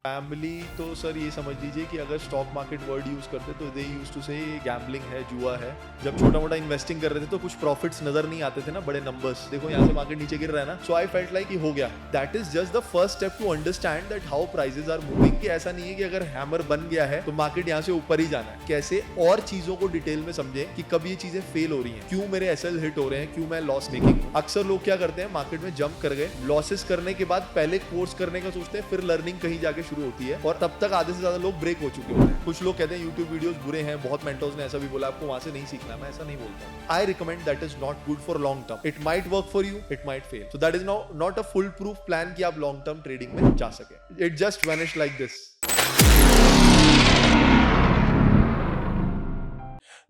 Family तो sir ये समझ लीजिए कि अगर स्टॉक मार्केट वर्ड यूज करते तो दे यूज टू से गैम्बलिंग है, जुआ है। जब छोटा मोटा इन्वेस्टिंग कर रहे थे तो कुछ प्रॉफिट्स नजर नहीं आते थे ना, बड़े नंबर्स देखो यहाँ से मार्केट नीचे गिर रहा है ना, सो आई फेल्ट लाइक हो गया। That is just the first step to understand that how prices are moving. कि ऐसा नहीं है कि अगर हैमर बन गया है तो मार्केट यहाँ से ऊपर ही जाना है। कैसे और चीजों को डिटेल में समझे कि कब ये चीजें फेल हो रही हैं, क्यों मेरे एसएल हिट हो रहे हैं, क्यों मैं लॉस मेकिंग। अक्सर लोग क्या करते हैं, मार्केट में जंप कर गए, लॉसेस करने के बाद पहले कोर्स करने का सोचते हैं, फिर लर्निंग कहीं जाके शुरू होती है और तब तक आधे से ज्यादा लोग ब्रेक हो चुके होते हैं। कुछ लोग कहते हैं यूट्यूब वीडियोस बुरे हैं, बहुत मेंटर्स ने ऐसा भी बोला, आपको वहां से नहीं सीखना। मैं ऐसा नहीं बोलता हूं। आई recommend that is not good for long term. It might work for you, it might fail. So that is not a full proof plan कि आप लॉन्ग टर्म ट्रेडिंग में जा सके। It just vanish like this.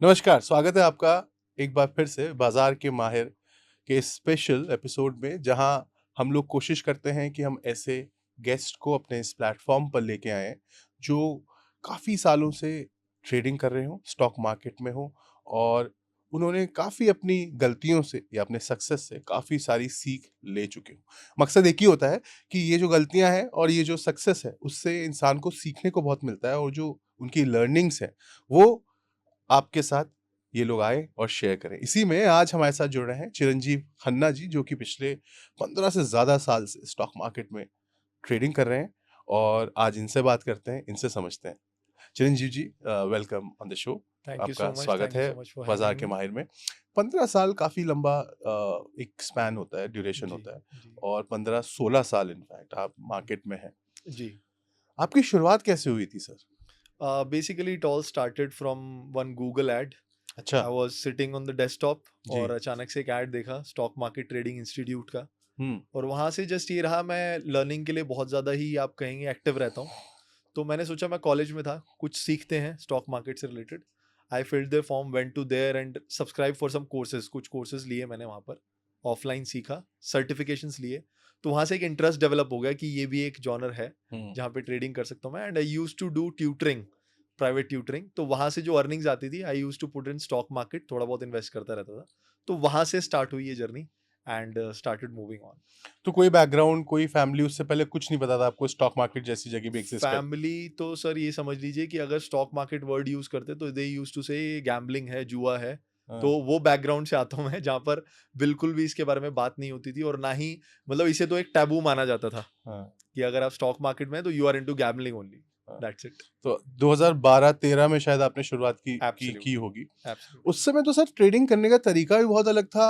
नमस्कार, स्वागत है आपका एक बार फिर से बाजार के माहिर के स्पेशल एपिसोड में, जहां हम लोग कोशिश करते हैं कि हम ऐसे गेस्ट को अपने इस प्लेटफॉर्म पर लेके आएं जो काफ़ी सालों से ट्रेडिंग कर रहे हो, स्टॉक मार्केट में हो, और उन्होंने काफ़ी अपनी गलतियों से या अपने सक्सेस से काफ़ी सारी सीख ले चुके हो। मकसद एक ही होता है कि ये जो गलतियां हैं और ये जो सक्सेस है उससे इंसान को सीखने को बहुत मिलता है, और जो उनकी लर्निंग्स हैं वो आपके साथ ये लोग आए और शेयर करें। इसी में आज हमारे साथ जुड़ रहे हैं चिरंजीव खन्ना जी, जो कि पिछले 15 से ज़्यादा साल से स्टॉक मार्केट में ट्रेडिंग कर रहे हैं, और आज इनसे बात करते हैं, इनसे समझते हैं। Chiranjeev ji, welcome on the show. Thank you आपका सो मच, स्वागत थैंक यू है सो मच फॉर बाजार हैविंग के मी। माहिर में। 15 साल काफ़ी लंबा एक स्पैन होता है, ड्यूरेशन जी होता है, जी और 15-16 साल इनफैक्ट आप मार्केट में हैं। जी। आपकी शुरुआत कैसे हुई थी sir? Basically, it all started from one Google ad. अच्छा। I was sitting on the desktop जी। और अचानक से एक ऐड देखा स्टॉक मार्केट ट्रेडिंग इंस्टीट्यूट का। हम्म। और वहाँ से जस्ट ये रहा, मैं लर्निंग के लिए बहुत ज़्यादा ही आप कहेंगे एक्टिव रहता हूँ। तो मैंने सोचा, मैं कॉलेज में था, कुछ सीखते हैं स्टॉक मार्केट से related. I filled their form, went to there and subscribe for some courses. कुछ कोर्सेज लिए मैंने वहाँ पर, ऑफलाइन सीखा, सर्टिफिकेशंस लिए। तो वहाँ से एक इंटरेस्ट डेवलप हो गया कि ये भी एक जॉनर है जहाँ पे ट्रेडिंग कर सकता हूँ मैं। And I use to do tutoring, private tutoring. तो वहाँ से जो अर्निंग्स आती थी, I use to put in stock market, थोड़ा बहुत इन्वेस्ट करता रहता था। तो वहाँ से स्टार्ट हुई ये journey and started moving on. तो कोई बैकग्राउंड, कोई फैमिली, उससे पहले कुछ नहीं पता था आपको स्टॉक मार्केट जैसी जगह भी एग्जिस्ट कर? फैमिली तो सर ये समझ लीजिए कि अगर स्टॉक मार्केट वर्ड यूज करते तो दे यूज टू से गैम्बलिंग है, जुआ है। तो वो बैकग्राउंड से आता हूँ मैं, जहाँ पर बिल्कुल भी इसके बारे में बात नहीं होती थी, और ना ही मतलब इसे तो एक टैबू माना जाता था कि अगर आप स्टॉक मार्केट में हैं तो you are into gambling only, that's it. तो 2012-13 में शायद आपने शुरुआत की होगी। एब्सोल्युटली। उस समय तो सर ट्रेडिंग करने का तरीका भी बहुत अलग था,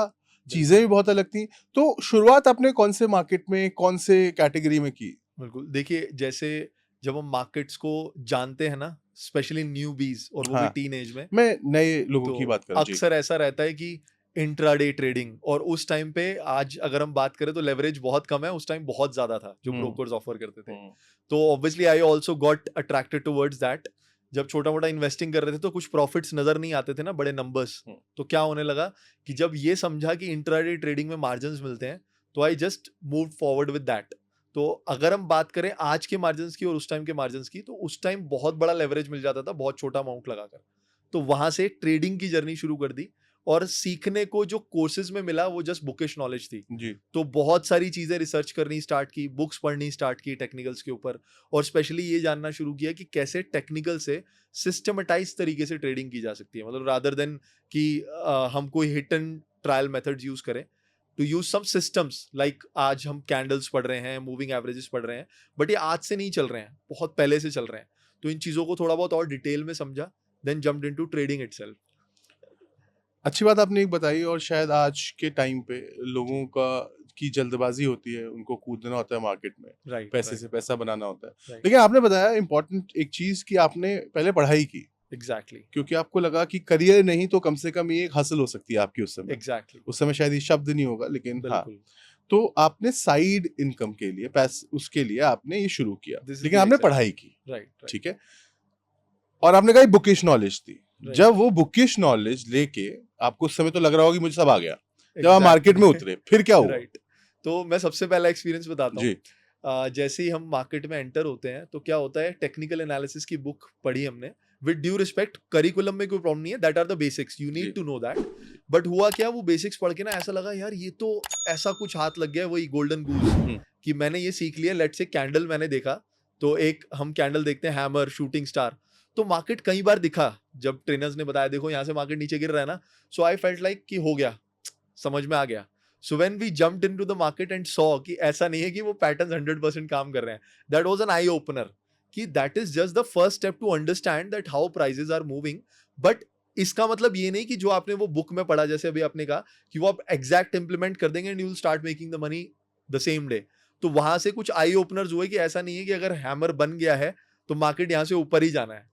चीजें बिल्कुल भी बहुत अलग थी। तो शुरुआत आपने कौन से मार्केट में, कौन से कैटेगरी में की? बिल्कुल, देखिए जैसे जब हम मार्केट्स को जानते हैं ना, स्पेशली न्यूबीज और वो भी हाँ, टीन एज में, मैं नए लोगों तो की बात कर रहा हूँ जी। अक्सर ऐसा रहता है कि इंट्राडे ट्रेडिंग, और उस टाइम पे, आज अगर हम बात करें तो लेवरेज बहुत कम है, उस टाइम बहुत ज्यादा था जो ब्रोकर्स ऑफर करते थे। तो obviously I also got attracted towards that. जब छोटा मोटा इन्वेस्टिंग कर रहे थे तो कुछ प्रॉफिट्स नजर नहीं आते थे ना, बड़े नंबर्स। तो क्या होने लगा कि जब ये समझा कि इंट्राडे ट्रेडिंग में मार्जिन्स मिलते हैं, तो I just move forward with that. तो अगर हम बात करें आज के मार्जिन्स की और उस टाइम के मार्जिन्स की, तो उस टाइम बहुत बड़ा लेवरेज मिल जाता था, बहुत छोटा अमाउंट लगाकर। तो वहां से ट्रेडिंग की जर्नी शुरू कर दी, और सीखने को जो कोर्सेज में मिला वो जस्ट बुकिश नॉलेज थी जी। तो बहुत सारी चीजें रिसर्च करनी स्टार्ट की, बुक्स पढ़नी स्टार्ट की टेक्निकल्स के ऊपर, और स्पेशली ये जानना शुरू किया कि कैसे टेक्निकल से सिस्टमेटाइज तरीके से ट्रेडिंग की जा सकती है। मतलब रादर देन कि हम कोई hit and trial methods use करें, to use some systems. Like आज हम कैंडल्स पढ़ रहे हैं, मूविंग एवरेजेस पढ़ रहे हैं, बट ये आज से नहीं चल रहे हैं, बहुत पहले से चल रहे हैं। तो इन चीजों को थोड़ा बहुत और डिटेल में समझा, then jumped into trading itself. अच्छी बात आपने एक बताई, और शायद आज के टाइम पे लोगों की जल्दबाजी होती है, उनको कूदना होता है मार्केट में, राइट, पैसे से पैसा बनाना होता है। राइट, लेकिन आपने बताया इम्पोर्टेंट एक चीज कि आपने पहले पढ़ाई की, एग्जैक्टली, क्योंकि आपको लगा कि करियर नहीं तो कम से कम ये एक हसल हो सकती है आपकी। एग्जैक्टली, उस समय शायद ये शब्द नहीं होगा, लेकिन हाँ। बिल्कुल। तो आपने साइड इनकम के लिए, उसके लिए आपने ये शुरू किया, This is लेकिन the आपने exact- पढ़ाई की, राइट, राइट, ठीक है। और आपने कहा बुकिश नॉलेज थी। Right. जब वो बुकिश नॉलेज लेके आपको उस समय तो लग रहा होगा कि मुझे सब आ गया, जब आप Exactly. मार्केट में उतरे फिर क्या हुआ? राइट। तो मैं सबसे पहला एक्सपीरियंस बताता जी। हूँ। जैसे ही हम मार्केट में एंटर होते हैं तो क्या होता है, टेक्निकल एनालिसिस की बुक पढ़ी हमने, विद ड्यू रिस्पेक्ट, करिकुलम में कोई प्रॉब्लम नहीं है, that are the basics, you जी। Need to know that. But हुआ क्या, वो बेसिक्स पढ़ के ना ऐसा लगा, यार ये तो ऐसा कुछ हाथ लग गया है, वही गोल्डन गूस, कि मैंने ये सीख लिया। लेट्स से कैंडल मैंने देखा, तो एक हम कैंडल देखते हैं हैमर, शूटिंग स्टार, तो मार्केट कई बार दिखा जब ट्रेनर्स ने बताया देखो यहाँ से मार्केट नीचे गिर रहा है ना, सो आई फेल्ट लाइक कि हो गया, समझ में आ गया. So when we jumped into the market and saw कि ऐसा नहीं है कि वो पैटर्न्स 100% काम कर रहे हैं, that was an eye opener कि that is just the first step to understand that how prices are moving. But इसका मतलब ये नहीं कि जो आपने वो बुक में पढ़ा, जैसे अभी आपने कहा कि वो आप एग्जैक्ट इंप्लीमेंट कर देंगे and you will start making the money the same day. तो वहां से कुछ आई ओपनर्स हुए कि ऐसा नहीं है कि अगर हैमर बन गया है तो मार्केट यहाँ से ऊपर ही जाना है.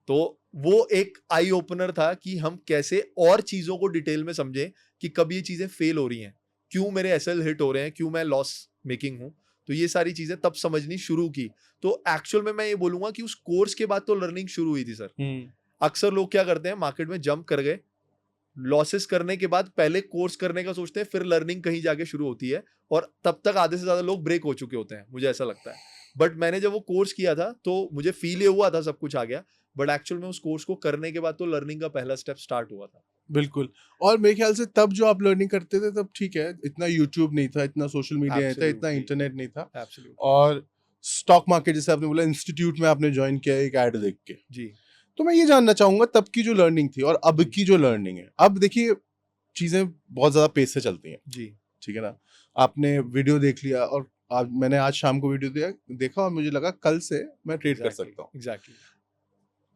तो वो एक आई ओपनर था कि हम कैसे और चीजों को डिटेल में समझें कि कब ये चीजें फेल हो रही हैं, क्यों मेरे एसएल हिट हो रहे हैं, क्यों मैं लॉस मेकिंग हूं. तो ये सारी चीजें तब समझनी शुरू की. तो एक्चुअल में मैं ये बोलूंगा कि उस कोर्स के बाद तो लर्निंग शुरू हुई थी सर. अक्सर लोग क्या करते हैं, मार्केट में जंप कर गए, लॉसेस करने के बाद पहले कोर्स करने का सोचते हैं, फिर लर्निंग कहीं जाके शुरू होती है और तब तक आधे से ज्यादा लोग ब्रेक हो चुके होते हैं, मुझे ऐसा लगता है. बट मैंने जब वो कोर्स किया था तो मुझे फील ये हुआ था सब कुछ आ गया, बट एक्चुअल में उस कोर्स को करने के बाद तो लर्निंग का पहला स्टेप स्टार्ट हुआ था. बिल्कुल. और मेरे ख्याल से तब जो आप लर्निंग करते थे तब ठीक है, इतना यूट्यूब नहीं था, इतना सोशल मीडिया नहीं था, इतना Absolutely. इंटरनेट नहीं था. एब्सोल्युटली और स्टॉक मार्केट जैसे आपने बोला इंस्टीट्यूट में आपने ज्वाइन किया एक ऐड देख के. जी. तो मैं ये जानना चाहूंगा तब की जो लर्निंग थी और अब जी. की जो लर्निंग है. अब देखिए चीजें बहुत ज्यादा पेस से चलती हैं, जी. ठीक है ना. आपने वीडियो देख लिया और मैंने आज शाम को वीडियो देखा और मुझे लगा कल से मैं ट्रेड कर सकता हूँ. एग्जैक्टली.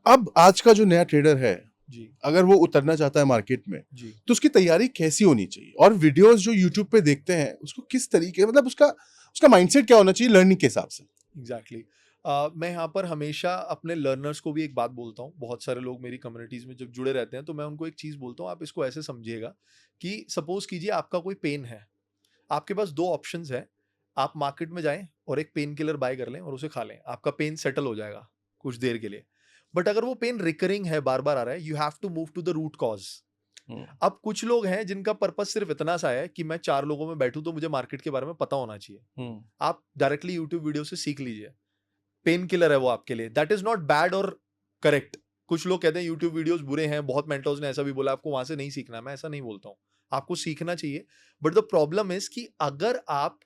अब आज का जो नया ट्रेडर है, जी. अगर वो उतरना चाहता है मार्केट में, जी. तो उसकी तैयारी कैसी होनी चाहिए और वीडियोस जो यूट्यूब पे देखते हैं उसको किस तरीके, मतलब उसका माइंडसेट क्या होना चाहिए लर्निंग के हिसाब से. एग्जैक्टली. मैं यहाँ पर हमेशा अपने लर्नर्स को भी एक बात बोलता हूँ. बहुत सारे लोग मेरी कम्युनिटीज में जब जुड़े रहते हैं तो मैं उनको एक चीज़ बोलता हूँ, आप इसको ऐसे समझिएगा कि सपोज कीजिए आपका कोई पेन है, आपके पास दो ऑप्शंस है. आप मार्केट में जाएं और एक पेन किलर बाय कर लें और उसे खा लें, आपका पेन सेटल हो जाएगा कुछ देर के लिए. बट अगर वो पेन रिकरिंग है, बार बार आ रहा है, you have to move to the root cause. अब कुछ लोग हैं जिनका पर्पस सिर्फ इतना सा है कि मैं 4 लोगों में बैठूं तो मुझे मार्केट के बारे में पता होना चाहिए. आप डायरेक्टली यूट्यूब वीडियो से सीख लीजिए, पेन किलर है वो आपके लिए. दैट इज नॉट बैड और करेक्ट. कुछ लोग कहते हैं यूट्यूब वीडियोस बुरे हैं, बहुत मेंटर्स ने ऐसा भी बोला, आपको वहां से नहीं सीखना. मैं ऐसा नहीं बोलता हूँ, आपको सीखना चाहिए. बट द प्रॉब्लम इज कि अगर आप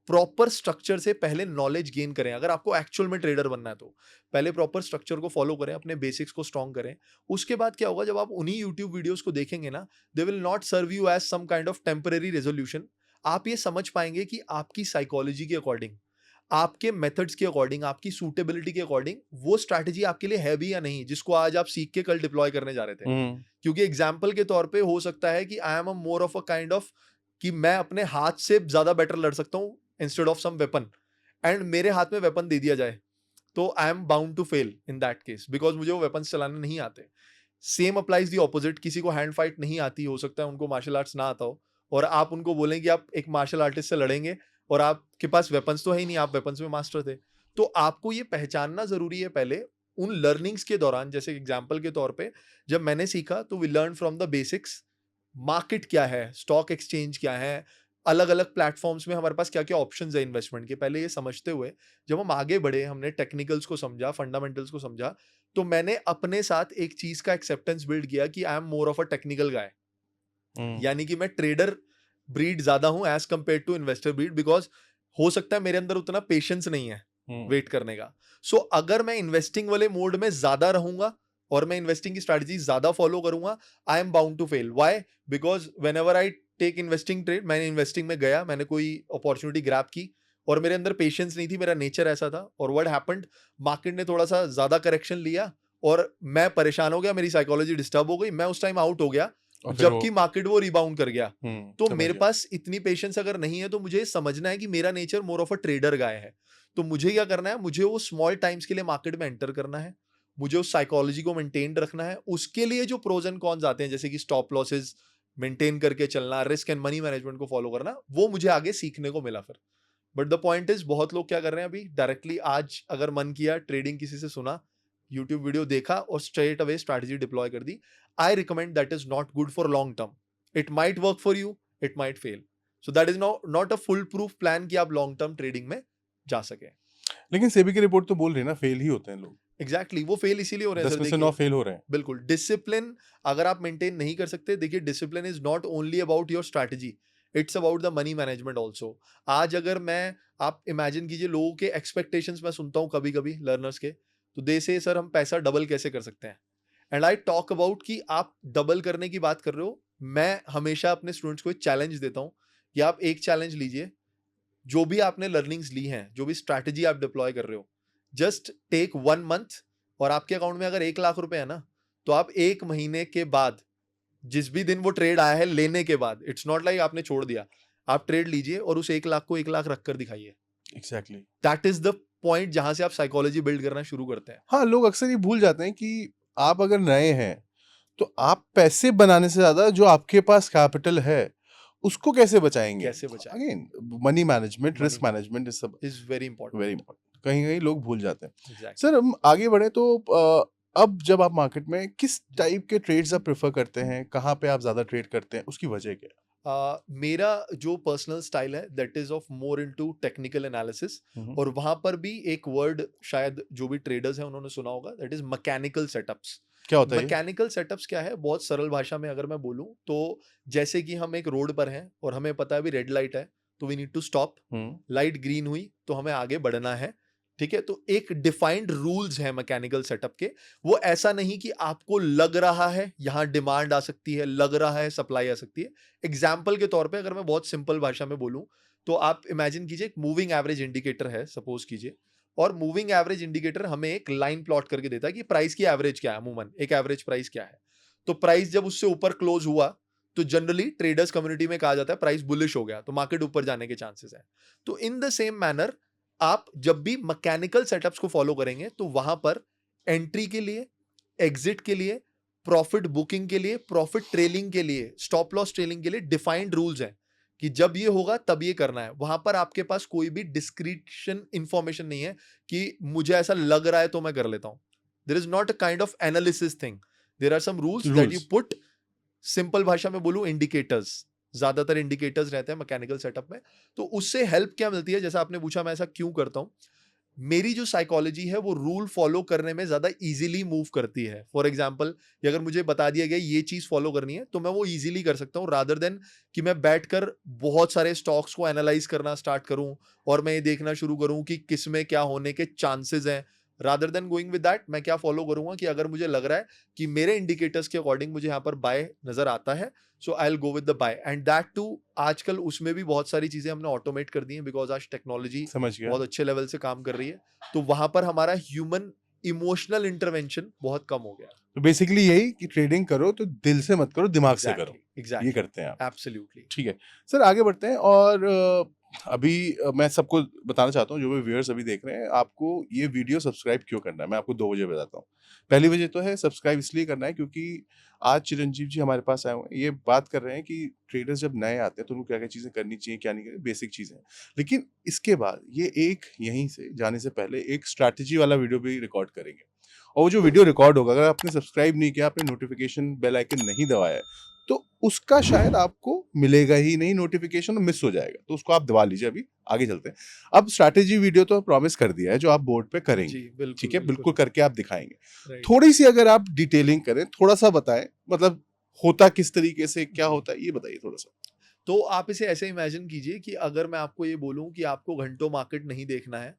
प्रॉपर स्ट्रक्चर से पहले नॉलेज गेन करें, अगर आपको एक्चुअल में ट्रेडर बनना है तो पहले प्रॉपर स्ट्रक्चर को फॉलो करें, अपने बेसिक्स को स्ट्रॉन्ग करें. उसके बाद क्या होगा, जब आप उन्हीं यूट्यूब वीडियोस को देखेंगे ना, they will not serve you as some kind of temporary resolution. आप ये समझ पाएंगे कि आपकी साइकोलॉजी के अकॉर्डिंग, आपके मेथड्स के अकॉर्डिंग, आपकी सूटेबिलिटी के अकॉर्डिंग वो स्ट्रैटेजी आपके लिए है भी या नहीं, जिसको आज आप सीख के कल डिप्लॉय करने जा रहे थे. क्योंकि एग्जाम्पल के तौर पे हो सकता है कि I am a more of a kind of कि मैं अपने हाथ से ज्यादा बेटर लड़ सकता हूँ instead of some weapon, and मेरे हाथ में वेपन दे दिया जाए तो I am bound to fail in that case, because मुझे वो वेपन चलाने नहीं आते. Same applies the opposite. किसी को हैंड फाइट नहीं आती, हो सकता है उनको मार्शल आर्ट्स ना आता हो, और आप उनको बोलें कि आप एक मार्शल आर्टिस्ट से लड़ेंगे और आपके पास वेपन्स तो है ही नहीं, आप वेपन्स में मास्टर थे. तो आपको ये पहचानना जरूरी है पहले उन लर्निंग्स के दौरान. जैसे एग्जांपल के तौर पे जब मैंने सीखा तो we learn from the basics. Market क्या है, स्टॉक एक्सचेंज क्या है, अलग अलग प्लेटफॉर्म्स में हमारे पास क्या क्या ऑप्शंस है इन्वेस्टमेंट के, पहले ये समझते हुए जब हम आगे बढ़े, हमने टेक्निकल्स को समझा, फंडामेंटल्स को समझा, तो मैंने अपने साथ एक चीज का एक्सेप्टेंस बिल्ड किया कि I am more of a technical guy. यानी कि मैं ट्रेडर ब्रीड ज्यादा हूं as compare to investor breed, because हो सकता है मेरे अंदर उतना पेशेंस नहीं है वेट करने का. सो अगर मैं इन्वेस्टिंग वाले मोड में ज्यादा रहूंगा और मैं इन्वेस्टिंग की स्ट्रैटेजी ज्यादा फॉलो करूंगा, I am bound to fail. Why? Because whenever I take investing trade, मैंने इन्वेस्टिंग में गया, मैंने कोई अपॉर्चुनिटी ग्रैब की और मेरे अंदर पेशेंस नहीं थी, मेरा नेचर ऐसा था. और व्हाट हैपेंड, मार्केट ने थोड़ा सा ज्यादा करेक्शन लिया और मैं परेशान हो गया, मेरी साइकोलॉजी डिस्टर्ब हो गई, मैं उस टाइम आउट हो गया, जबकि मार्केट वो रिबाउंड कर गया. तो मेरे पास इतनी पेशेंस अगर नहीं है तो मुझे समझना है कि मेरा nature more of a trader guy है. तो मुझे क्या करना है, मुझे वो स्मॉल टाइम्स के लिए मार्केट में एंटर करना है, मुझे उस साइकोलॉजी को मेंटेन रखना है. उसके लिए जो प्रोज एंड कॉन्स आते हैं, जैसे कि स्टॉप लॉसेस मेंटेन करके चलना, रिस्क एंड मनी मैनेजमेंट को फॉलो करना, वो मुझे आगे सीखने को मिला फिर. बट द पॉइंट इज, बहुत लोग क्या कर रहे हैं अभी, डायरेक्टली आज अगर मन किया, ट्रेडिंग किसी से सुना, यूट्यूब वीडियो देखा और स्ट्रेट अवे स्ट्रैटेजी डिप्लॉय कर दी. I recommend that is not good for long term. It might work for you, it might fail. So that is not a full proof plan कि आप long term trading में जा सके. लेकिन सेबी की report तो बोल रही है ना, फेल ही होते हैं लोग. एग्जैक्टली, वो फेल इसीलिए हो रहे हैं 10 सर. में से देखिए 9 फेल हो रहे हैं. बिल्कुल, डिसिप्लिन अगर आप मेंटेन नहीं कर सकते, देखिए discipline is not only about your strategy, it's about the money management also. आज अगर मैं आप इमेजिन कीजिए लोगों के एक्सपेक्टेशंस मैं सुनता हूँ कभी कभी लर्नर्स के, तो दे से सर हम पैसा डबल कैसे कर सकते हैं, एंड आई टॉक अबाउट कि आप डबल करने की बात कर रहे हो, मैं हमेशा अपने स्टूडेंट्स को एक चैलेंज देता हूँ कि आप एक चैलेंज लीजिए, जो भी आपने लर्निंग्स ली हैं, जो भी स्ट्रैटेजी आप डिप्लॉय कर रहे हो, जस्ट टेक 1 मंथ, और आपके अकाउंट में अगर 1 लाख रुपए है ना, तो आप 1 महीने के बाद, जिस भी दिन वो ट्रेड आया है लेने के बाद, इट्स नॉट लाइक आपने छोड़ दिया, आप ट्रेड लीजिए और उस 1 लाख को 1 लाख रखकर दिखाइए। Exactly. That is the point जहां से आप साइकोलॉजी बिल्ड करना शुरू करते हैं। हाँ, लोग अक्सर ये भूल जाते हैं कि आप अगर नए हैं तो आप पैसे बनाने से ज्यादा जो आपके पास कैपिटल है उसको कैसे बचाएंगे। कैसे बचाएं, again money management, Money risk management is सब is very important. Very important. कहीं कहीं लोग भूल जाते हैं। एग्जैक्टली। सर हम आगे बढ़े तो अब जब आप मार्केट में किस टाइप के ट्रेड्स आप प्रेफर करते हैं, कहाँ पे आप ज्यादा ट्रेड करते हैं, उसकी वजह क्या मेरा जो पर्सनल स्टाइल है that is of more into technical analysis, है? और वहां पर भी एक वर्ड शायद जो भी ट्रेडर्स हैं उन्होंने सुना होगा, दैट इज मैकेनिकल सेटअप्स। क्या होता है ये? मैकेनिकल सेटअप्स क्या है, बहुत सरल भाषा में अगर मैं बोलूं तो जैसे कि हम एक रोड पर हैं और हमें पता है अभी रेड लाइट है तो we need to stop, light green हुई तो हमें आगे बढ़ना है, ठीक है। तो एक डिफाइंड रूल्स है मैकेनिकल सेटअप के। वो ऐसा नहीं कि आपको लग रहा है यहां डिमांड आ सकती है, लग रहा है सप्लाई आ सकती है। एग्जाम्पल के तौर पे अगर मैं बहुत सिंपल भाषा में बोलूं तो आप इमेजिन कीजिए एक मूविंग एवरेज इंडिकेटर है सपोज कीजिए, और मूविंग एवरेज इंडिकेटर हमें एक लाइन प्लॉट करके देता है कि प्राइस की एवरेज क्या है, अमूमन एक एवरेज प्राइस क्या है। तो प्राइस जब उससे ऊपर क्लोज हुआ तो जनरली ट्रेडर्स कम्युनिटी में कहा जाता है प्राइस बुलिश हो गया, तो मार्केट ऊपर जाने के चांसेस है। तो इन द सेम मैनर आप जब भी मैकेनिकल सेटअप्स को फॉलो करेंगे तो वहां पर एंट्री के लिए, एग्जिट के लिए, प्रॉफिट बुकिंग के लिए, प्रॉफिट ट्रेलिंग के लिए, स्टॉप लॉस ट्रेलिंग के लिए डिफाइंड रूल्स हैं कि जब ये होगा तब ये करना है। वहां पर आपके पास कोई भी डिस्क्रिप्शन इंफॉर्मेशन नहीं है कि मुझे ऐसा लग रहा है तो मैं कर लेता हूं। There is not a kind of analysis thing, there are some rules that you put. Simple भाषा में बोलूं इंडिकेटर्स, ज्यादातर इंडिकेटर्स रहते हैं मैकेनिकल सेटअप में। तो उससे हेल्प क्या मिलती है, जैसा आपने पूछा मैं ऐसा क्यों करता हूं, मेरी जो साइकोलॉजी है वो रूल फॉलो करने में ज्यादा इजीली मूव करती है। फॉर एग्जांपल अगर मुझे बता दिया गया ये चीज फॉलो करनी है तो मैं वो इजीली कर सकता हूँ, रादर देन कि मैं बैठकर बहुत सारे स्टॉक्स को एनालाइज करना स्टार्ट करूं और मैं ये देखना शुरू करूं कि किस में क्या होने के चांसेस हैं। Rather than going with that मैं क्या फॉलो करूंगा कि अगर मुझे लग रहा है कि मेरे इंडिकेटर्स के अकॉर्डिंग मुझे यहाँ पर बाय नजर आता है, so I will go with the buy, and that too आजकल उसमें भी बहुत सारी चीजें हमने ऑटोमेट कर दी हैं बिकॉज आज टेक्नोलॉजी समझ गया। बहुत अच्छे लेवल से काम कर रही है। तो वहां पर हमारा ह्यूमन इमोशनल इंटरवेंशन बहुत कम हो गया। तो बेसिकली यही कि ट्रेडिंग करो तो दिल से मत करो, दिमाग से करो। एग्जैक्टली ये करते हैं आप। एब्सोल्युटली। ठीक है सर, आगे बढ़ते हैं। और अभी मैं सबको बताना चाहता हूँ, जो भी व्यूअर्स अभी देख रहे हैं, आपको ये वीडियो सब्सक्राइब क्यों करना है मैं आपको 2 वजह बताता हूँ। पहली वजह तो है सब्सक्राइब इसलिए करना है क्योंकि आज चिरंजीव जी हमारे पास आए हुए हैं, ये बात कर रहे हैं कि ट्रेडर्स जब नए आते हैं तो उनको क्या क्या चीज़ें करनी चाहिए, क्या नहीं करनी, बेसिक चीज़ें। लेकिन इसके बाद ये एक यहीं से जाने से पहले एक स्ट्रैटेजी वाला वीडियो भी रिकॉर्ड करेंगे, और वो जो वीडियो रिकॉर्ड होगा, अगर आपने सब्सक्राइब नहीं किया, आपने नोटिफिकेशन बेल आइकन नहीं दबाया है, तो उसका शायद आपको मिलेगा ही नहीं, नोटिफिकेशन मिस हो जाएगा। तो उसको आप दबा लीजिए। अभी आगे चलते हैं। अब स्ट्रैटेजी वीडियो तो प्रॉमिस कर दिया है जो आप बोर्ड पे करेंगे, जी बिल्कुल, ठीक है, बिल्कुल करके आप दिखाएंगे। Right. थोड़ी सी अगर आप डिटेलिंग करें, थोड़ा सा बताएं, मतलब होता किस तरीके से, क्या होता है, ये बताइए थोड़ा सा। तो आप इसे ऐसे इमेजिन कीजिए कि अगर मैं आपको ये बोलूं कि आपको घंटों मार्केट नहीं देखना है,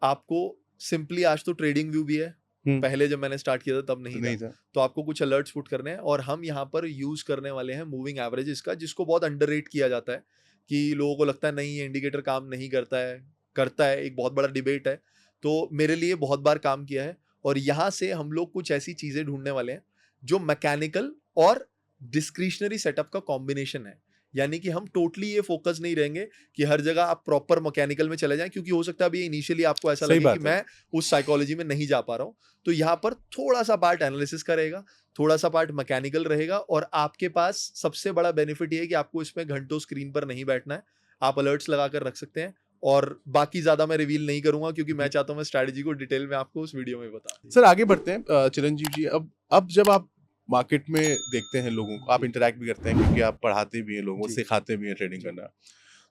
आपको सिंपली, आज तो ट्रेडिंग व्यू भी है, पहले जब मैंने स्टार्ट किया था तब नहीं था। तो आपको कुछ अलर्ट्स पुट करने हैं, और हम यहाँ पर यूज करने वाले हैं मूविंग एवरेजेस का, जिसको बहुत अंडररेट किया जाता है कि लोगों को लगता है नहीं ये इंडिकेटर काम नहीं करता है, एक बहुत बड़ा डिबेट है। तो मेरे लिए बहुत बार काम किया है, और यहाँ से हम लोग कुछ ऐसी चीजें ढूंढने वाले हैं जो मैकेनिकल और डिस्क्रिशनरी सेटअप का कॉम्बिनेशन है। यानी कि हम टोटली ये फोकस नहीं रहेंगे कि हर जगह आप प्रॉपर मैकेनिकल में चले जाएं, क्योंकि हो सकता है अभी इनिशियली आपको ऐसा सही लगे बात कि है। मैं उस साइकोलॉजी में नहीं जा पा रहा हूं। तो यहाँ पर थोड़ा सा पार्ट एनालिसिस का रहेगा, थोड़ा सा पार्ट मैकेनिकल रहेगा, और आपके पास सबसे बड़ा बेनिफिट ये है कि आपको इसमें घंटों स्क्रीन पर नहीं बैठना है, आप अलर्ट्स लगाकर रख सकते हैं। और बाकी ज्यादा मैं रिवील नहीं करूंगा क्योंकि मैं चाहता हूं मैं स्ट्रैटेजी को डिटेल में आपको उस वीडियो में बता दूं। सर आगे बढ़ते हैं। चिरंजीव जी, अब जब आप मार्केट में देखते हैं लोगों को, आप जी। इंटरैक्ट भी करते हैं क्योंकि आप पढ़ाते भी हैं लोगों को, जी। सिखाते भी हैं ट्रेडिंग जी। करना।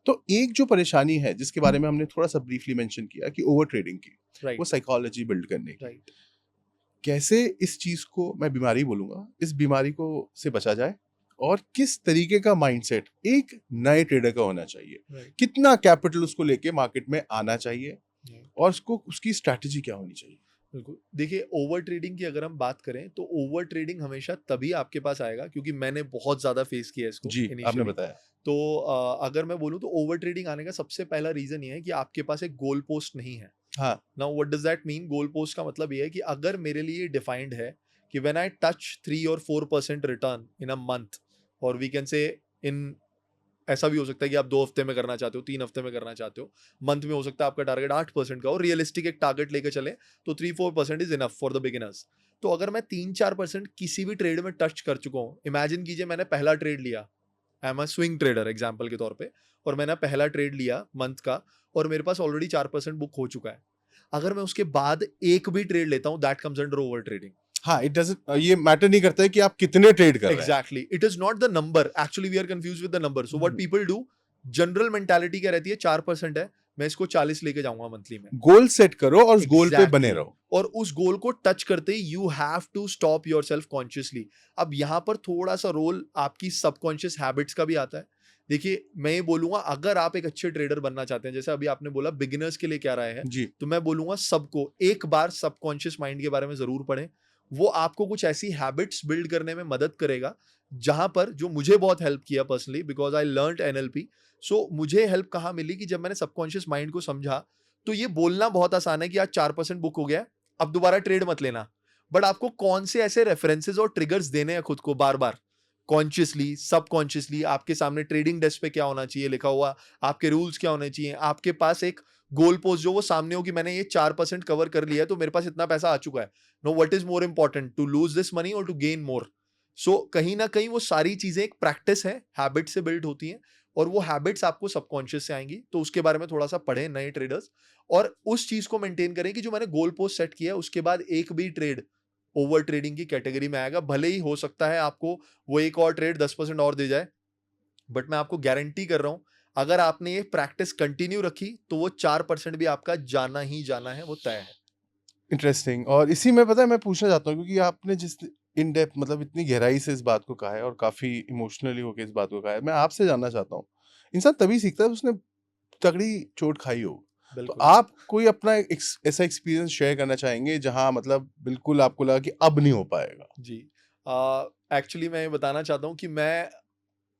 तो एक जो परेशानी है जिसके बारे में हमने थोड़ा सा ब्रीफली मेंशन किया कि ओवर ट्रेडिंग की, वो राइट साइकोलॉजी बिल्ड करने की, राइट। कैसे इस चीज को मैं बीमारी बोलूंगा, इस बीमारी को से बचा जाए और किस तरीके का माइंडसेट एक नए ट्रेडर का होना चाहिए, Right. कितना कैपिटल उसको लेके मार्केट में आना चाहिए Right. और उसकी स्ट्रैटेजी क्या होनी चाहिए? बिल्कुल देखिए, ओवर ट्रेडिंग की अगर हम बात करें तो ओवर ट्रेडिंग हमेशा तभी आपके पास आएगा, क्योंकि मैंने बहुत ज्यादा फेस किया इसको जी, आपने इनिशियली। बताया। तो अगर मैं बोलूँ तो ओवर ट्रेडिंग आने का सबसे पहला रीजन ये है कि आपके पास एक गोल पोस्ट नहीं है। हाँ, now what does that mean? Goal post का मतलब ये है कि अगर मेरे लिए डिफाइंड है कि व्हेन आई टच 3 और 4% रिटर्न इन अ मंथ, और वी कैन से इन, ऐसा भी हो सकता है कि आप 2 हफ्ते में करना चाहते हो, 3 हफ्ते में करना चाहते हो, मंथ में हो सकता है आपका टारगेट 8% का हो, रियलिस्टिक एक टारगेट लेके चले तो 3-4% is enough for the beginners. तो अगर मैं 3-4% किसी भी ट्रेड में टच कर चुका हूँ, इमेजिन कीजिए मैंने पहला ट्रेड लिया, I am a swing trader example के तौर पे, और मैंने पहला ट्रेड लिया मंथ का और मेरे पास ऑलरेडी 4% बुक हो चुका है, अगर मैं उसके बाद एक भी ट्रेड लेता हूँ, that comes under over trading. हाँ, इट डजंट, ये मैटर नहीं करता है कि आप कितने ट्रेड कर रहे हैं। Exactly. It is not the number. Actually, we are confused with the number. So what people do, general mentality क्या रहती है, 4% है, मैं इसको 40 लेके जाऊंगा मंथली में। गोल सेट करो और उस गोल पे Exactly. बने रहो। और उस गोल को टच करते ही you have to stop yourself consciously. अब यहाँ पर थोड़ा सा रोल आपकी सबकॉन्शियस हैबिट्स का भी आता है। देखिए, मैं ये बोलूंगा, अगर आप एक अच्छे ट्रेडर बनना चाहते हैं, जैसे अभी आपने बोला बिगिनर्स के लिए क्या राय है, जी, तो मैं बोलूंगा सबको एक बार सबकॉन्शियस माइंड के बारे में जरूर पढ़ें। वो आपको कुछ ऐसी हैबिट्स बिल्ड करने में मदद करेगा, जहां पर जो मुझे बहुत हेल्प किया personally, because I learned NLP. सो मुझे हेल्प कहाँ मिली कि जब मैंने सबकॉन्शियस माइंड को समझा, तो ये बोलना बहुत आसान है कि आज 4% बुक हो गया, अब दोबारा ट्रेड मत लेना, बट आपको कौन से ऐसे रेफरेंसेस और ट्रिगर्स देने हैं खुद को बार बार, कॉन्शियसली सबकॉन्शियसली, आपके सामने ट्रेडिंग डेस्क पे क्या होना चाहिए लिखा हुआ, आपके रूल्स क्या होने चाहिए, आपके पास एक गोल पोस्ट जो वो सामने हो कि मैंने ये 4% कवर कर लिया है, तो मेरे पास इतना पैसा आ चुका है। No, what is more important, to lose this money और टू गेन मोर। सो कहीं ना कहीं वो सारी चीजें एक प्रैक्टिस है, हैबिट से बिल्ड होती हैं, और वो हैबिट्स आपको सबकॉन्शियस से आएंगी। तो उसके बारे में थोड़ा सा पढ़ें नए ट्रेडर्स, और उस चीज को मेंटेन करें कि जो मैंने गोल पोस्ट सेट किया है उसके बाद एक भी ट्रेड ओवर ट्रेडिंग की कैटेगरी में आएगा। भले ही हो सकता है आपको वो एक और ट्रेड 10% और दे जाए, बट मैं आपको गारंटी कर रहा हूं, अगर आपने ये प्रैक्टिस कंटिन्यू रखी तो वो 4% भी आपका जाना ही जाना है, वो तय है। इंटरेस्टिंग। और इसी में पता है मैं पूछना चाहता हूँ, क्योंकि आपने जिस इन डेप्थ मतलब इतनी गहराई से इस बात को कहा है और काफी इमोशनली होकर इस बात को कहा है, मैं आपसे जानना चाहता हूँ, इंसान तभी सीखता है उसने तगड़ी चोट खाई हो। तो बिल्कुल। आप कोई अपना ऐसा एक्सपीरियंस शेयर करना चाहेंगे जहां मतलब बिल्कुल आपको लगा कि अब नहीं हो पाएगा? जी, एक्चुअली मैं ये बताना चाहता हूँ कि मैं,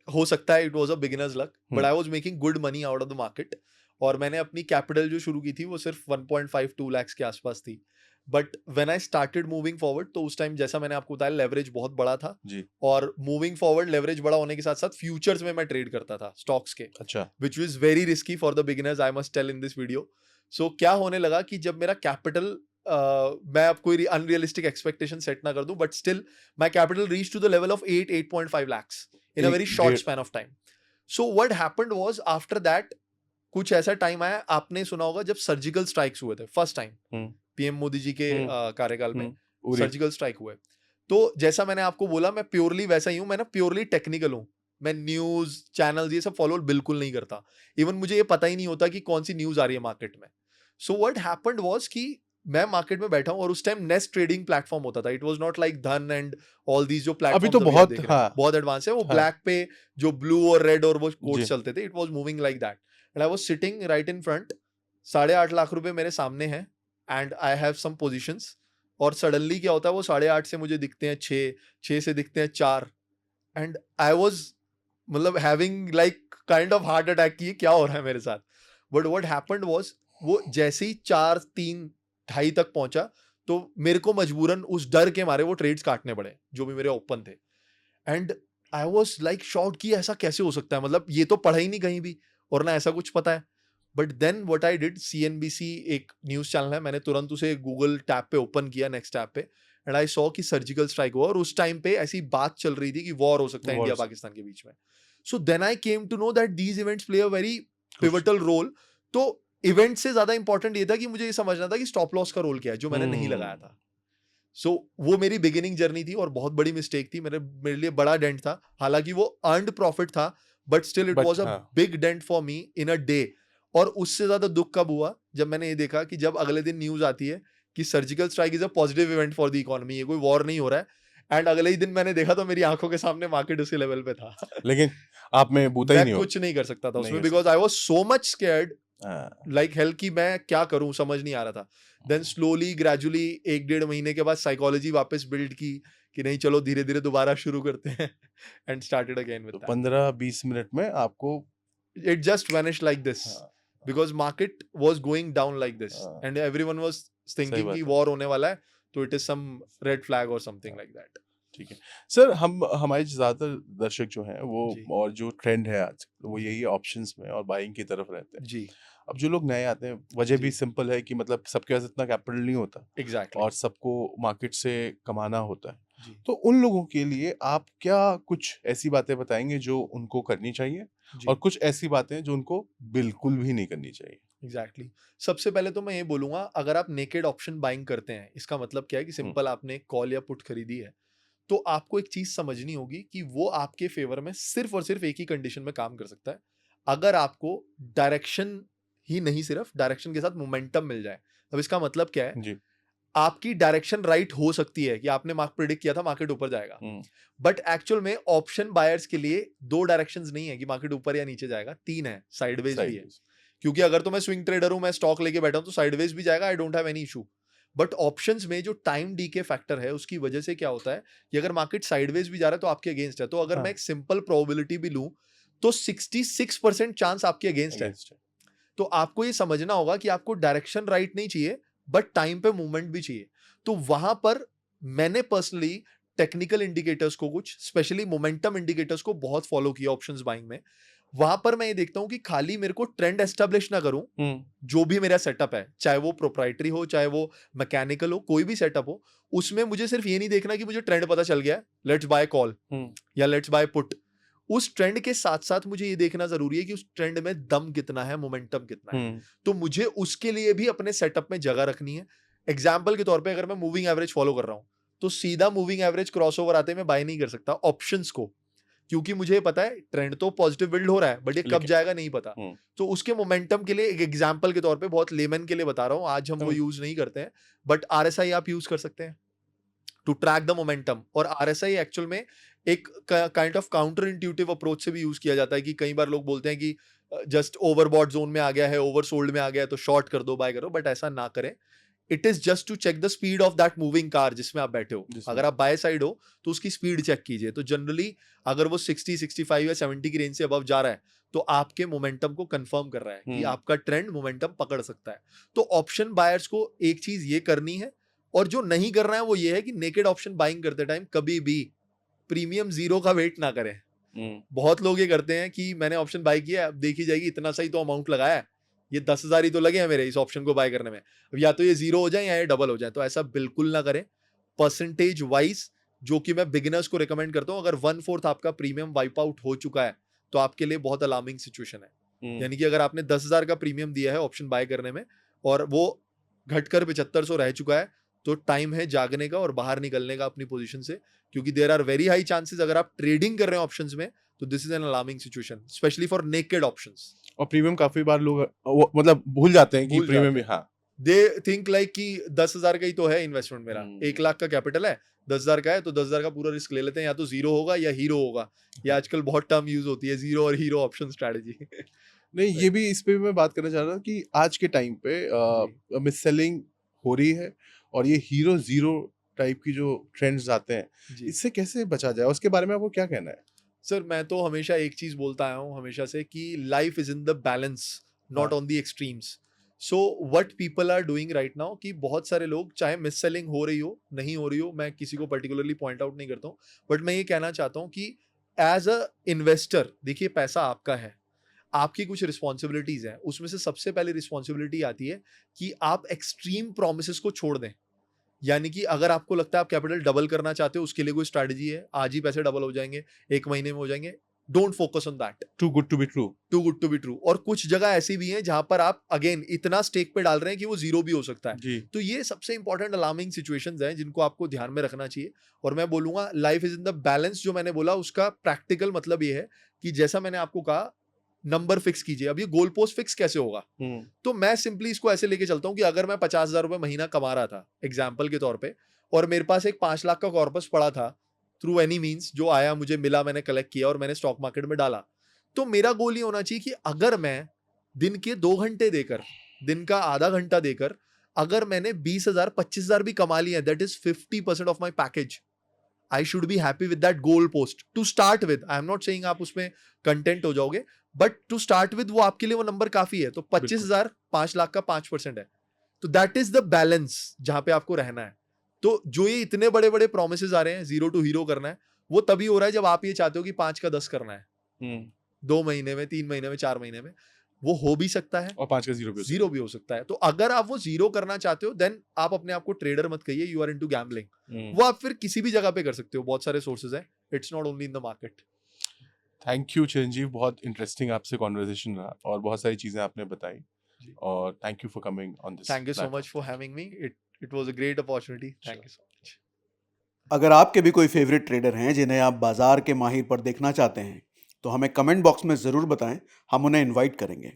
हो सकता है it was a beginners luck, but I was making good money out of the market, और मैंने अपनी कैपिटल जो शुरू की थी वो सिर्फ 1.52 lakhs के आसपास थी। But when I started moving forward, तो उस टाइम जैसा मैंने आपको बताया लेवरेज बहुत बड़ा था, जी, और मूविंग फॉरवर्ड लेवरेज बड़ा होने के साथ साथ फ्यूचर्स में मैं ट्रेड करता था स्टॉक्स के, अच्छा, which is very risky for the beginners, I must tell in this video. So क्या होने लगा कि जब मेरा कैपिटल, मैं अब कोई अनरियलिस्टिक एक्सपेक्टेशन सेट ना कर दूं, but still my capital reach to the level of 8.5 lakhs in a एक very short डेढ़ span of time. So what happened was after that, कुछ ऐसा टाइम आया, आपने सुना होगा जब सर्जिकल स्ट्राइक्स हुए थे फर्स्ट टाइम, हम्म, पीएम मोदी जी के कार्यकाल में उरी, सर्जिकल स्ट्राइक हुए। तो जैसा मैंने आपको बोला, मैं प्योरली वैसा ही हूं, मैं ना प्योरली टेक्निकल हूं, मैं न्यूज चैनल ये सब फॉलो बिल्कुल नहीं करता, इवन मुझे ये पता ही नहीं होता कि कौन सी न्यूज आ रही है मार्केट में। सो व्हाट हैपेंड वाज कि मैं मार्केट में बैठा हूं, और उस टाइम नेस्ट ट्रेडिंग प्लेटफॉर्म होता था, इट वाज नॉट लाइक धन एंड ऑल दीज जो अभी तो प्लेटफॉर्म्स अभी आप बहुत, देख रहे हैं, हाँ, बहुत एडवांस है। वो हाँ, ब्लैक पे जो ब्लू और रेड और वो कोड्स जी, चलते थे, it was moving like that, and I was sitting right in front, 8.5 lakh रुपए मेरे सामने हैं, and I have some positions, और सडनली क्या होता है, वो 8.5 से मुझे दिखते हैं 6, 6 से दिखते हैं 4, एंड आई वाज, मतलब having like kind of heart attack की क्या हो रहा है मेरे साथ। बट व्हाट हैपेंड वाज, वो जैसे ही 4, 3, 2.5 तक पहुंचा, तो मेरे को मजबूरन उस डर के मारे वो ट्रेड्स काटने पड़े जो भी मेरे ओपन थे, and I was like shocked कि ऐसा कैसे हो सकता है, मतलब ये तो पढ़ा ही नहीं कहीं भी, और ना ऐसा कुछ पता है। But then what I did, CNBC एक न्यूज चैनल है, मैंने तुरंत उसे गूगल टैब पे ओपन किया, नेक्स्ट टैब पे, एंड आई सॉ कि सर्जिकल स्ट्राइक हुआ, और उस टाइम पे ऐसी बात चल रही थी कि वॉर हो सकता है इंडिया Wars. पाकिस्तान के बीच में। So then I came to know that these events play a very pivotal role. तो इवेंट से ज्यादा इंपॉर्टेंट ये था कि मुझे ये समझना था कि स्टॉप लॉस का रोल क्या है, जो मैंने नहीं लगाया था। सो वो मेरी बिगिनिंग जर्नी थी, और बहुत बड़ी मिस्टेक थी, मेरे लिए बड़ा डेंट था, हालांकि वो अर्नड प्रॉफिट था, but still it but was a हाँ, big dent for me in a day. और उससे ज्यादा दुख कब हुआ, जब मैंने ये देखा कि जब अगले दिन न्यूज आती है कि surgical strike is a positive event for the economy, ये कोई वॉर नहीं हो रहा है, एंड अगले ही दिन मैंने देखा तो मेरी आंखों के सामने मार्केट उसी लेवल पे था। लेकिन आप में बूता ही मैं नहीं हो। कुछ नहीं कर सकता था नहीं उसमें कर because I was so much scared हाँ, लाइक हेल कि मैं क्या करूं समझ नहीं आ रहा था। देन स्लोली ग्रेजुअली 1-1.5 महीने के बाद साइकोलॉजी वापस बिल्ड की कि नहीं चलो धीरे धीरे दोबारा शुरू करते हैं एंड स्टार्टेड अगेन विद तो दैट। 15-20 मिनट में आपको it just vanished like this हाँ, because market was going down like this हाँ, एंड एवरीवन वाज सही थिंकिंग बात कि है। वॉर होने वाला है तो it is some red flag और समथिंग लाइक दैट। ठीक है सर, हम हमारे ज़्यादातर दर्शक जो हैं वो जी और जो ट्रेंड है आज वो यही ऑप्शंस में और बाइंग की तरफ रहते हैं। जी अब जो लोग नए आते हैं, वजह भी जी सिंपल है कि मतलब सबके पास इतना कैपिटल नहीं होता एग्जैक्टली और सबको मार्केट से कमाना होता है। जी तो उन लोगों के लिए आप क्या कुछ ऐसी बातें बताएंगे जो उनको करनी चाहिए और जी कुछ ऐसी बातें जो उनको बिल्कुल भी नहीं करनी चाहिए? एग्जैक्टली सबसे पहले तो मैं ये बोलूंगा अगर आप नेकेड ऑप्शन बाइंग करते हैं इसका मतलब क्या है कि हुँ, सिंपल आपने कॉल या पुट खरीदी है तो आपको एक चीज समझनी होगी कि वो आपके फेवर में सिर्फ और सिर्फ एक ही कंडीशन में काम कर सकता है अगर आपको डायरेक्शन ही नहीं सिर्फ डायरेक्शन के साथ मोमेंटम मिल जाए। अब इसका मतलब क्या है जी। आपकी डायरेक्शन राइट हो सकती है कि आपने मार्क प्रिडिक्ट किया था मार्केट ऊपर जाएगा हुँ, बट एक्चुअल में ऑप्शन बायर्स के लिए दो डायरेक्शंस नहीं है कि मार्केट ऊपर या नीचे जाएगा, तीन है, साइडवेज भी है। साइडवेज। क्योंकि अगर तो मैं स्विंग ट्रेडर हूं मैं स्टॉक लेके बैठा हूं तो साइडवेज भी जाएगा, I don't have any issue. But options में जो टाइम डीके फैक्टर है उसकी वजह से क्या होता है कि अगर मार्केट साइडवेज भी जा रहा है तो आपके अगेंस्ट है। तो अगर हाँ, मैं एक सिंपल प्रोबेबिलिटी भी लूं तो 66% चांस आपके अगेंस्ट है। अगेंस्ट है। तो आपको ये समझना होगा कि आपको डायरेक्शन राइट नहीं चाहिए बट टाइम पे मूवमेंट भी चाहिए। तो वहां पर मैंने पर्सनली टेक्निकल इंडिकेटर्स को कुछ स्पेशली मोमेंटम इंडिकेटर्स को बहुत फॉलो किया ऑप्शंस बाइंग में। वहां पर मैं ये देखता हूं कि खाली मेरे को ट्रेंड एस्टेब्लिश ना करूं, हुँ, जो भी मेरा सेटअप है चाहे वो प्रोप्राइटरी हो चाहे वो मैकेनिकल हो कोई भी सेटअप हो, उसमें मुझे सिर्फ ये नहीं देखना कि मुझे ट्रेंड पता चल गया लेट्स बाय कॉल हुँ, या लेट्स बाय पुट। उस ट्रेंड के साथ साथ मुझे ये देखना जरूरी है कि उस ट्रेंड में दम कितना है, मोमेंटम कितना है। हुँ, तो मुझे उसके लिए भी अपने सेटअप में जगह रखनी है। एग्जाम्पल के तौर पे अगर मैं मूविंग एवरेज फॉलो कर रहा हूं तो सीधा मूविंग एवरेज क्रॉसओवर आते मैं बाय नहीं कर सकता ऑप्शंस को, क्योंकि मुझे पता है ट्रेंड तो पॉजिटिव बिल्ड हो रहा है बट ये कब लेकिन जाएगा नहीं पता। हुँ, तो उसके मोमेंटम के लिए एक एग्जाम्पल के तौर पे बहुत लेमन के लिए बता रहा हूं, आज हम वो समझ यूज नहीं करते हैं बट आरएसआई आप यूज कर सकते हैं टू ट्रैक द मोमेंटम। और आरएसआई एक्चुअल में एक kind of counter intuitive approach से भी यूज किया जाता है कि कई बार लोग बोलते हैं कि जस्ट ओवरबॉट जोन में आ गया है, ओवरसोल्ड में आ गया है तो शॉर्ट कर दो बाय करो, बट ऐसा ना करें। It is just to check the speed of that moving car जिसमें आप बैठे हो। जिसमें अगर आप बाय साइड हो तो उसकी स्पीड चेक कीजिए, तो जनरली अगर वो 60 65 या 70 की रेंज से अबव जा रहा है तो आपके मोमेंटम को कंफर्म कर रहा है कि हुँ, आपका ट्रेंड मोमेंटम पकड़ सकता है। तो ऑप्शन बायर्स को एक चीज ये करनी है और जो नहीं करना है वो ये है कि नेकेड ऑप्शन बाइंग करते टाइम कभी भी प्रीमियम जीरो का वेट ना करें। हुँ, बहुत लोग ये करते हैं कि मैंने ऑप्शन बाय किया, अब देखी जाएगी इतना सही तो अमाउंट लगाया है, ये 10,000 ही तो लगे हैं मेरे इस ऑप्शन को बाय करने में, अब या तो ये जीरो हो जाए या ये डबल हो जाए। तो ऐसा बिल्कुल ना करें। परसेंटेज वाइज जो कि मैं बिगिनर्स को रिकमेंड करता हूं, अगर 1/4 आपका प्रीमियम वाइप आउट हो चुका है तो आपके लिए बहुत अलार्मिंग सिचुएशन है। हुँ, यानी कि अगर आपने 10,000 का प्रीमियम दिया है ऑप्शन बाय करने में और वो घटकर 7500 रह चुका है तो टाइम है जागने का और बाहर निकलने का अपनी पोजीशन से, क्योंकि there are very high chances अगर आप ट्रेडिंग कर रहे हैं ऑप्शंस में तो this is an alarming situation specially for naked options. और प्रीमियम काफ़ी बार लोग वो मतलब भूल जाते हैं कि भूल प्रीमियम जाते भी हैं, हाँ। दे थिंक लाइक कि 10,000 का ही तो है इन्वेस्टमेंट मेरा, 1 हुँ, लाख का कैपिटल है, 10,000 का है तो 10,000 का पूरा रिस्क ले लेते हैं, या तो जीरो होगा या हीरो होगा। ये आजकल बहुत टर्म यूज होती है, जीरो और हीरो ऑप्शन स्ट्रेटजी। नहीं ये भी इस पे भी मैं बात करना चाह रहा था कि आज के टाइम पे जी मिस सेलिंग हो रही है और ये हीरो ज़ीरो टाइप की जो ट्रेंड्स आते हैं, जी इससे कैसे बचा जाए? उसके बारे में आपको क्या कहना है? सर, मैं तो हमेशा एक चीज बोलता आया हूँ हमेशा से कि life is in the balance not हाँ, on the extremes. So what people are doing right now कि बहुत सारे लोग चाहे मिस सेलिंग हो रही हो नहीं हो रही हो, मैं किसी को पर्टिकुलरली पॉइंट आउट नहीं करता हूँ, बट मैं ये कहना चाहता हूँ कि एज अ इन्वेस्टर देखिए पैसा आपका है, आपकी कुछ रिस्पॉन्सिबिलिटीज हैं, उसमें से सबसे पहले रिस्पॉन्सिबिलिटी आती है कि आप एक्सट्रीम प्रोमिस को छोड़ दें। यानी कि अगर आपको लगता है आप कैपिटल डबल करना चाहते हो उसके लिए कोई स्ट्रैटेजी है, आज ही पैसे डबल हो जाएंगे, 1 महीने में हो जाएंगे, don't focus on that. Too good to be true. Too good to be true. और कुछ जगह ऐसी भी हैं जहां पर आप अगेन इतना स्टेक पे डाल रहे हैं कि वो जीरो भी हो सकता है। जी, तो ये सबसे इंपॉर्टेंट अलार्मिंग सिचुएशंस हैं जिनको आपको ध्यान में रखना चाहिए। और मैं बोलूंगा life is in the balance, जो मैंने बोला उसका प्रैक्टिकल मतलब ये है कि जैसा मैंने आपको कहा नंबर फिक्स कीजिए। अब ये गोल पोस्ट फिक्स कैसे होगा, हुँ, तो मैं सिंपली इसको ऐसे लेके चलता हूँ कि अगर मैं 50,000 रुपए महीना कमा रहा था एग्जाम्पल के तौर पे और मेरे पास एक 5 लाख का कॉर्पस पड़ा था थ्रू एनी मीन्स, जो आया मुझे मिला, मैंने कलेक्ट किया और मैंने स्टॉक मार्केट में डाला, तो मेरा गोल ये होना चाहिए कि अगर मैं दिन के 2 घंटे देकर, दिन का आधा घंटा देकर, अगर मैंने 20,000 25,000 भी कमा लिया, that is 50% of my package, I should be happy with that goal post to start with. I am not saying आप उसमें कंटेंट हो जाओगे, बट टू स्टार्ट विद वो आपके लिए वो नंबर काफी है। तो 25,000 5 लाख का 5% है, तो दैट इज द बैलेंस जहां पे आपको रहना है। तो जो ये इतने बड़े बड़े प्रोमिसेस आ रहे हैं, 0 to हीरो करना है, वो तभी हो रहा है जब आप ये चाहते हो कि 5 का 10 करना है 2 महीने में, 3 महीने में, 4 महीने में। वो हो भी सकता है और 5 का 0 भी हो सकता है। तो अगर आप वो 0 करना चाहते हो, देन आप अपने आप को ट्रेडर मत कहिए, यू आर इनटू गैम्बलिंग। वो आप फिर किसी भी जगह पे कर सकते हो, बहुत सारे सोर्सेज हैं, it's not only in the market. Thank you Chiranjeev, बहुत इंटरेस्टिंग आपसे कॉन्वर्सेशन रहा और बहुत सारी चीजें आपने बताई, और thank you for coming on this. Thank you so much for having me, it was a great opportunity. Thank you so much. अगर आपके भी कोई फेवरेट ट्रेडर हैं जिन्हें आप बाजार के माहिर पर देखना चाहते हैं तो हमें कमेंट बॉक्स में ज़रूर बताएं, हम उन्हें इनवाइट करेंगे।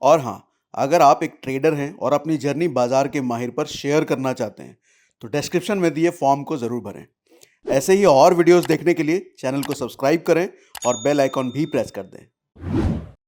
और हाँ, अगर आप एक ट्रेडर हैं और अपनी जर्नी बाजार के माहिर पर शेयर करना चाहते हैं तो डिस्क्रिप्शन में दिए फॉर्म को ज़रूर भरें। ऐसे ही और वीडियोस देखने के लिए चैनल को सब्सक्राइब करें और बेल आइकॉन भी प्रेस कर दें।